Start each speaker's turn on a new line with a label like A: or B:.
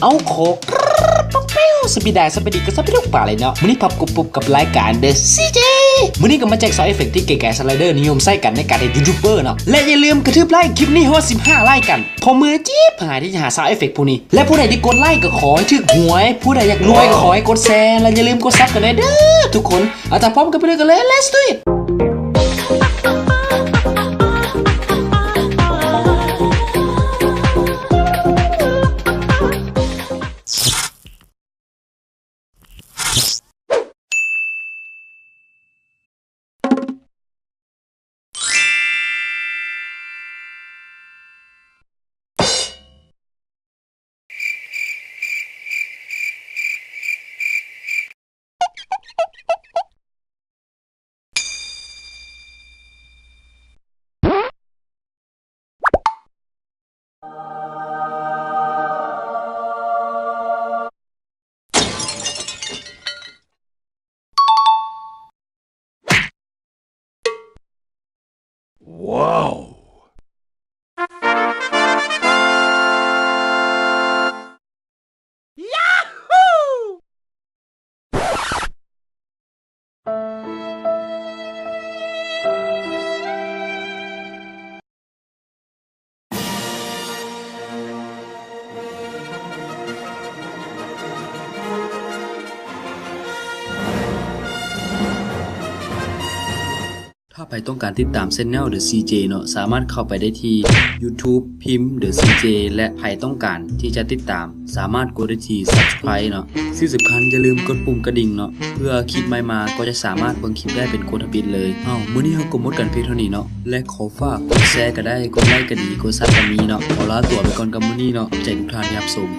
A: เอาโคกป๊อปเปิ้ลสปีดได้สปีดก็สปีดทุกป่าเลยเนาะมื้อนี้พับกุบกับรายการ The CJ มื้อนี้ก็มาแจกซอฟต์เอฟเฟกต์ที่เก๋ๆสไลเดอร์นิยมใช้กันในการเป็นยูทูบเบอร์เนาะและอย่าลืมกระทืบไลค์คลิปนี้ฮอด15ไลค์กันพอมือจี๊บหายที่จะหาซอฟต์เอฟเฟกต์พวกนี้และผู้ใดที่กดไลค์ก็ขอให้ถึกหวยผู้ใดอยากรวยก็ขอให้กดแชร์และอย่าลืมกดซับกันเลยเด้อทุกคนเอาแต่พร้อมกันไปเลยกันเลย Let's do it
B: Wow. Yahoo!
A: ถ้าใครต้องการติดตาม Channel The CJ เนาะสามารถเข้าไปได้ที่ YouTube พิมพ์ The CJ และใครต้องการที่จะติดตามสามารถกดได้ที่ Subscribe เนาะที่สำคัญอย่าลืมกดปุ่มกระดิ่งเนาะเพื่อคลิปใหม่มาก็จะสามารถเบิ่งคลิปได้เป็นโคตรบิดเลยมื้อนี้เฮาก็หมดกันเพียงเท่านี้เนาะและขอฝากกดแชร์ก็ได้กดไลค์ก็ดีกดซับก็มีเนาะขอลาตัวไปก่อนกับมื้อนี้เนาะใจทุกท่านที่รับชม